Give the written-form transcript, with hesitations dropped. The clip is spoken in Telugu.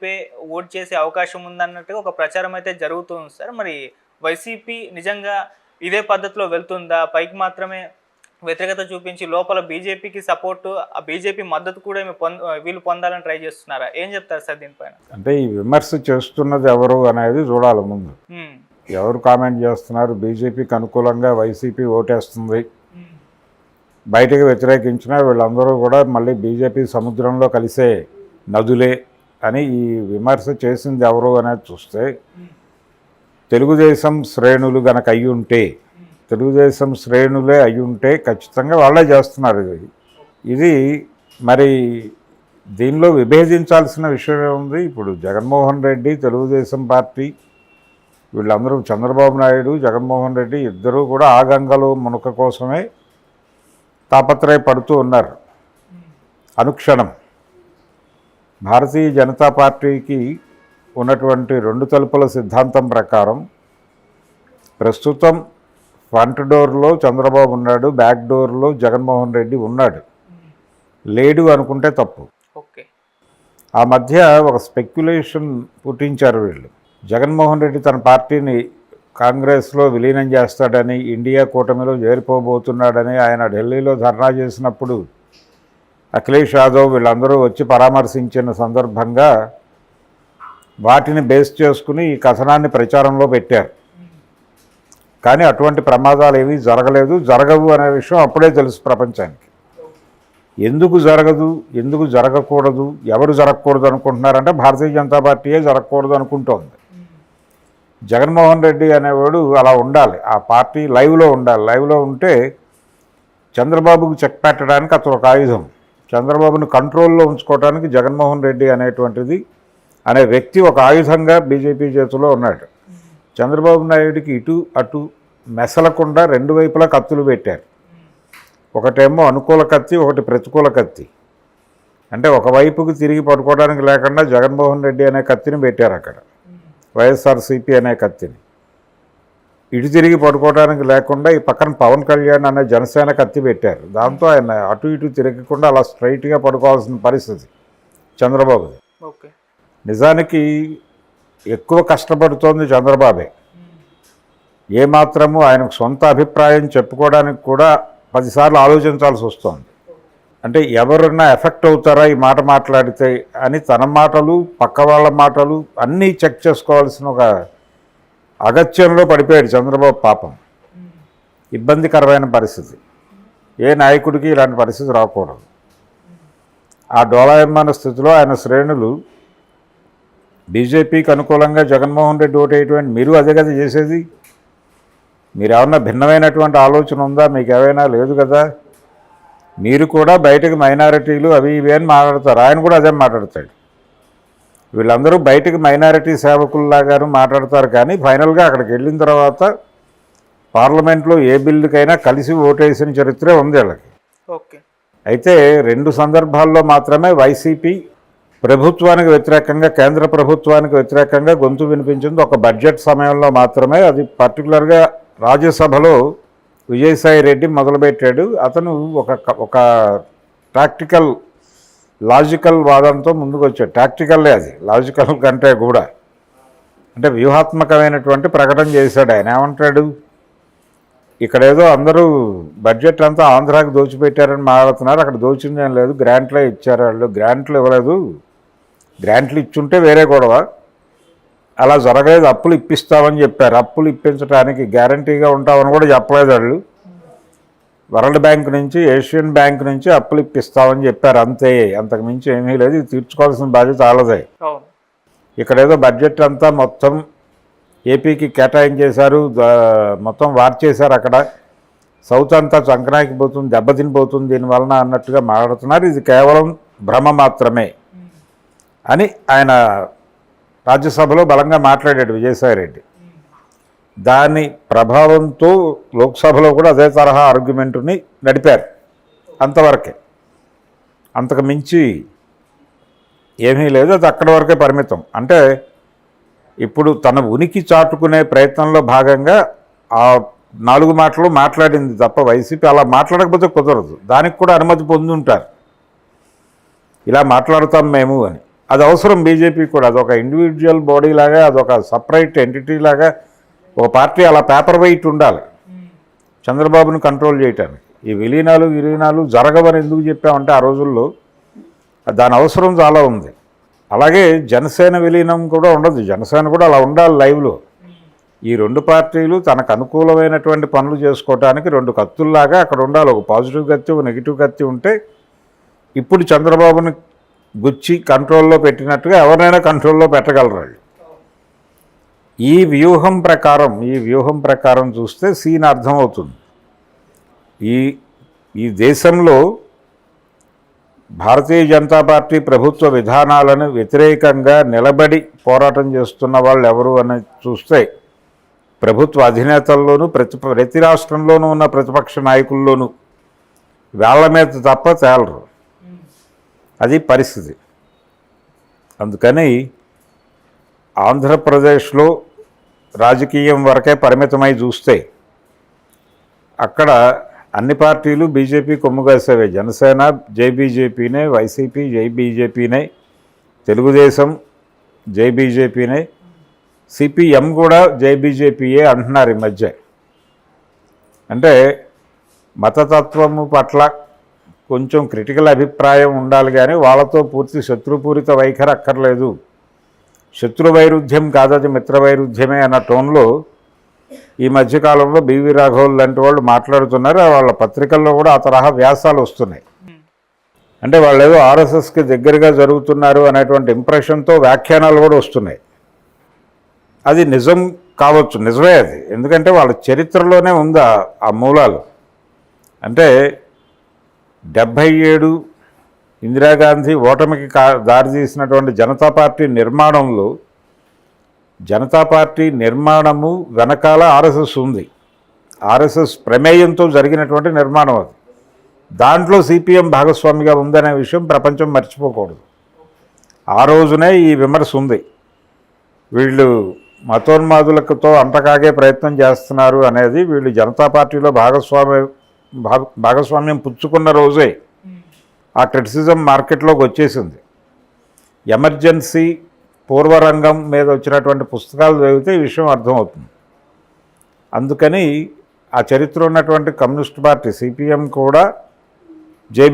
వైపే ఓట్ చేసే అవకాశం ఉందన్నట్టుగా ఒక ప్రచారం అయితే జరుగుతుంది సార్. మరి వైసీపీ నిజంగా ఇదే పద్ధతిలో వెళ్తుందా? పైకి మాత్రమే వ్యతిరేకత చూపించి లోపల బీజేపీకి సపోర్టు, ఆ బీజేపీ మద్దతు కూడా వీళ్ళు పొందాలని ట్రై చేస్తున్నారా? ఏం చెప్తారు సార్ దీనిపైన? అంటే ఈ విమర్శ చేస్తున్నది ఎవరు అనేది చూడాలి ముందు. ఎవరు కామెంట్ చేస్తున్నారు? బీజేపీకి అనుకూలంగా వైసీపీ ఓటేస్తుంది, బయటకు వ్యతిరేకించినా వీళ్ళందరూ కూడా మళ్ళీ బీజేపీ సముద్రంలో కలిసే నదులే అని ఈ విమర్శ చేసింది ఎవరు అనేది చూస్తే తెలుగుదేశం శ్రేణులు గనక అయ్యుంటే, తెలుగుదేశం శ్రేణులే అయ్యుంటే ఖచ్చితంగా వాళ్ళే చేస్తున్నారు. ఇది మరి దీనిలో విభేదించాల్సిన విషయం ఉంది. ఇప్పుడు జగన్మోహన్ రెడ్డి, తెలుగుదేశం పార్టీ వీళ్ళందరూ, చంద్రబాబు నాయుడు, జగన్మోహన్ రెడ్డి ఇద్దరూ కూడా ఆ గంగలో మునక కోసమే తాపత్రయపడుతూ ఉన్నారు అనుక్షణం. భారతీయ జనతా పార్టీకి ఉన్నటువంటి రెండు తలుపుల సిద్ధాంతం ప్రకారం ప్రస్తుతం ఫ్రంట్ డోర్లో చంద్రబాబు ఉన్నాడు, బ్యాక్ డోర్లో జగన్మోహన్ రెడ్డి ఉన్నాడు. లేడు అనుకుంటే తప్పు. ఆ మధ్య ఒక స్పెక్యులేషన్ పుట్టించారు వీళ్ళు. జగన్మోహన్ రెడ్డి తన పార్టీని కాంగ్రెస్లో విలీనం చేస్తాడని, ఇండియా కూటమిలో చేరిపోబోతున్నాడని ఆయన ఢిల్లీలో ధర్నా చేసినప్పుడు అఖిలేష్ యాదవ్ వీళ్ళందరూ వచ్చి పరామర్శించిన సందర్భంగా వాటిని బేస్ చేసుకుని ఈ కథనాన్ని ప్రచారంలో పెట్టారు. కానీ అటువంటి ప్రమాదాలు ఏమీ జరగలేదు, జరగవు అనే విషయం అప్పుడే తెలుసు ప్రపంచానికి. ఎందుకు జరగదు, ఎందుకు జరగకూడదు, ఎవరు జరగకూడదు అనుకుంటున్నారంటే భారతీయ జనతా పార్టీయే జరగకూడదు అనుకుంటోంది. జగన్మోహన్ రెడ్డి అనేవాడు అలా ఉండాలి, ఆ పార్టీ లైవ్లో ఉండాలి. లైవ్లో ఉంటే చంద్రబాబుకు చెక్ పెట్టడానికి అతను ఒక ఆయుధం. చంద్రబాబును కంట్రోల్లో ఉంచుకోవడానికి జగన్మోహన్ రెడ్డి అనే వ్యక్తి ఒక ఆయుధంగా బీజేపీ చేతిలో ఉన్నాడు. చంద్రబాబు నాయుడికి ఇటు అటు మెసలకుండా రెండు వైపులా కత్తులు పెట్టారు. ఒకటేమో అనుకూల కత్తి, ఒకటి ప్రతికూల కత్తి. అంటే ఒకవైపుకు తిరిగి పడుకోవడానికి లేకుండా జగన్మోహన్ రెడ్డి అనే కత్తిని పెట్టారు అక్కడ, వైఎస్ఆర్సీపీ అనే కత్తిని. ఇటు తిరిగి పడుకోవడానికి లేకుండా ఈ పక్కన పవన్ కళ్యాణ్ అనే జనసేన కత్తి పెట్టారు. దాంతో ఆయన అటు ఇటు తిరగకుండా అలా స్ట్రైట్గా పడుకోవాల్సిన పరిస్థితి చంద్రబాబుది. నిజానికి ఎక్కువ కష్టపడుతోంది చంద్రబాబే. ఏమాత్రము ఆయనకు సొంత అభిప్రాయం చెప్పుకోవడానికి కూడా 10 సార్లు ఆలోచించాల్సి వస్తుంది. అంటే ఎవరన్నా ఎఫెక్ట్ అవుతారా ఈ మాట మాట్లాడితే అని తన మాటలు, పక్క వాళ్ళ మాటలు అన్నీ చెక్ చేసుకోవాల్సిన ఒక అగత్యంలో పడిపోయాడు చంద్రబాబు. పాపం ఇబ్బందికరమైన పరిస్థితి. ఏ నాయకుడికి ఇలాంటి పరిస్థితి రాకూడదు. ఆ డోలాయమాన స్థితిలో ఆయన శ్రేణులు బీజేపీకి అనుకూలంగా జగన్మోహన్ రెడ్డి ఓటేటువంటి మీరు అదే కదా చేసేది. మీరు ఏమన్నా భిన్నమైనటువంటి ఆలోచన ఉందా? మీకు ఏమైనా లేదు కదా. మీరు కూడా బయటకు మైనారిటీలు అవి ఇవి అని మాట్లాడతారు, ఆయన కూడా అదే మాట్లాడతాడు. వీళ్ళందరూ బయటకు మైనారిటీ సేవకుల్లాగాను మాట్లాడతారు, కానీ ఫైనల్గా అక్కడికి వెళ్ళిన తర్వాత పార్లమెంట్లో ఏ బిల్లుకైనా కలిసి ఓటేసిన చరిత్రే ఉంది వీళ్ళకి. అయితే 2 సందర్భాల్లో మాత్రమే వైసీపీ ప్రభుత్వానికి వ్యతిరేకంగా, కేంద్ర ప్రభుత్వానికి వ్యతిరేకంగా గొంతు వినిపించింది. ఒక బడ్జెట్ సమయంలో మాత్రమే. అది పర్టికులర్గా రాజ్యసభలో విజయసాయి రెడ్డి మొదలుపెట్టాడు. అతను ఒక ప్రాక్టికల్ లాజికల్ వాదంతో ముందుకు వచ్చాడు. టాక్టికల్లే అది, లాజికల్ కంటే కూడా. అంటే వ్యూహాత్మకమైనటువంటి ప్రకటన చేశాడు ఆయన. ఏమంటాడు, ఇక్కడేదో అందరూ బడ్జెట్ అంతా ఆంధ్రాకి దోచిపెట్టారని మాట్లాడుతున్నారు, అక్కడ దోచిందేం లేదు, గ్రాంట్లే ఇచ్చారు. వాళ్ళు గ్రాంట్లు ఇవ్వలేదు, గ్రాంట్లు ఇచ్చుంటే వేరే గొడవ. అలా జరగలేదు, అప్పులు ఇప్పిస్తామని చెప్పారు. అప్పులు ఇప్పించడానికి గ్యారంటీగా ఉంటామని కూడా చెప్పలేదు వాళ్ళు. వరల్డ్ బ్యాంక్ నుంచి, ఏషియన్ బ్యాంక్ నుంచి అప్పులు ఇప్పిస్తామని చెప్పారు, అంతే. అంతకు మించి ఏమీ లేదు. ఇది తీర్చుకోవాల్సిన బాధ్యత వాళ్ళదే. ఇక్కడేదో బడ్జెట్ అంతా మొత్తం ఏపీకి కేటాయించేశారు, మొత్తం వార్చేశారు. అక్కడ సౌత్ అంతా చంకనాకి పోతుంది, దెబ్బతినిపోతుంది దీనివలన అన్నట్టుగా మాట్లాడుతున్నారు. ఇది కేవలం భ్రమ మాత్రమే అని ఆయన రాజ్యసభలో బలంగా మాట్లాడాడు విజయసాయి రెడ్డి. దాని ప్రభావంతో లోక్సభలో కూడా అదే తరహా ఆర్గ్యుమెంట్ని నడిపారు. అంతవరకే, అంతకు మించి ఏమీ లేదు. అది అక్కడి వరకే పరిమితం. అంటే ఇప్పుడు తన ఉనికి చాటుకునే ప్రయత్నంలో భాగంగా ఆ 4 మాటలు మాట్లాడింది తప్ప వైసీపీ అలా మాట్లాడకపోతే కుదరదు. దానికి కూడా అనుమతి పొంది ఉంటారు, ఇలా మాట్లాడతాం మేము అని. అది అవసరం బీజేపీ కూడా. అదొక ఇండివిజువల్ బాడీ లాగా, అదొక సపరేట్ ఎంటిటీ లాగా ఒక పార్టీ అలా పేపర్ వెయిట్ ఉండాలి చంద్రబాబును కంట్రోల్ చేయటానికి. ఈ విలీనాలు జరగవని ఎందుకు చెప్పామంటే ఆ రోజుల్లో దాని అవసరం చాలా ఉంది. అలాగే జనసేన విలీనం కూడా ఉండదు, జనసేన కూడా అలా ఉండాలి లైవ్లో. ఈ రెండు పార్టీలు తనకు అనుకూలమైనటువంటి పనులు చేసుకోవటానికి రెండు కత్తుల్లాగా అక్కడ ఉండాలి. ఒక పాజిటివ్ కత్తి, ఒక నెగిటివ్ కత్తి ఉంటే ఇప్పుడు చంద్రబాబుని గుచ్చి కంట్రోల్లో పెట్టినట్టుగా ఎవరినైనా కంట్రోల్లో పెట్టగలరు వాళ్ళు. ఈ వ్యూహం ప్రకారం చూస్తే సీన్ అర్థమవుతుంది. ఈ దేశంలో భారతీయ జనతా పార్టీ ప్రభుత్వ విధానాలను వ్యతిరేకంగా నిలబడి పోరాటం చేస్తున్న వాళ్ళు ఎవరు అని చూస్తే ప్రభుత్వ అధినేతల్లోనూ ప్రతి రాష్ట్రంలోనూ ఉన్న ప్రతిపక్ష నాయకుల్లోనూ వేళ్ల మీద తప్ప తేలరు. అది పరిస్థితి. అందుకని ఆంధ్రప్రదేశ్లో రాజకీయం వరకే పరిమితమై చూస్తే అక్కడ అన్ని పార్టీలు బీజేపీ కొమ్ముగాసేవే. జనసేన జై బీజేపీనే, వైసీపీ జై బీజేపీనే, తెలుగుదేశం జై బీజేపీనే, సిపిఎం కూడా జై బీజేపీయే అంటున్నారు ఈ మధ్య. అంటే మతతత్వము పట్ల కొంచెం క్రిటికల్ అభిప్రాయం ఉండాలి, కానీ వాళ్ళతో పూర్తి శత్రుపూరిత వైఖరి అక్కర్లేదు. శత్రు వైరుధ్యం కాదది మిత్ర వైరుధ్యమే అన్న టోన్లో ఈ మధ్యకాలంలో బివి రాఘవులు లాంటి వాళ్ళు మాట్లాడుతున్నారు. వాళ్ళ పత్రికల్లో కూడా ఆ తరహా వ్యాసాలు వస్తున్నాయి. అంటే వాళ్ళు ఏదో ఆర్ఎస్ఎస్కి దగ్గరగా జరుగుతున్నారు అనేటువంటి ఇంప్రెషన్తో వ్యాఖ్యానాలు కూడా వస్తున్నాయి. అది నిజం కావచ్చు, నిజమే అది. ఎందుకంటే వాళ్ళ చరిత్రలోనే ఉంది ఆ మూలాలు. అంటే 77 ఇందిరాగాంధీ ఓటమికి దారితీసినటువంటి జనతా పార్టీ నిర్మాణంలో జనతా పార్టీ నిర్మాణము వెనకాల ఆర్ఎస్ఎస్ ఉంది. ఆర్ఎస్ఎస్ ప్రమేయంతో జరిగినటువంటి నిర్మాణం అది. దాంట్లో సిపిఎం భాగస్వామిగా ఉందనే విషయం ప్రపంచం మర్చిపోకూడదు. ఆ రోజునే ఈ విమర్శ ఉంది. వీళ్ళు మతోన్మాదులతో అంటకాగే ప్రయత్నం చేస్తున్నారు అనేది వీళ్ళు జనతా పార్టీలో భాగస్వామ్యం పుచ్చుకున్న రోజే ఆ క్రిటిసిజం మార్కెట్లోకి వచ్చేసింది. ఎమర్జెన్సీ పూర్వరంగం మీద వచ్చినటువంటి పుస్తకాలు చదివితే ఈ విషయం అర్థమవుతుంది. అందుకని ఆ చరిత్ర ఉన్నటువంటి కమ్యూనిస్ట్ పార్టీ సిపిఎం కూడా జే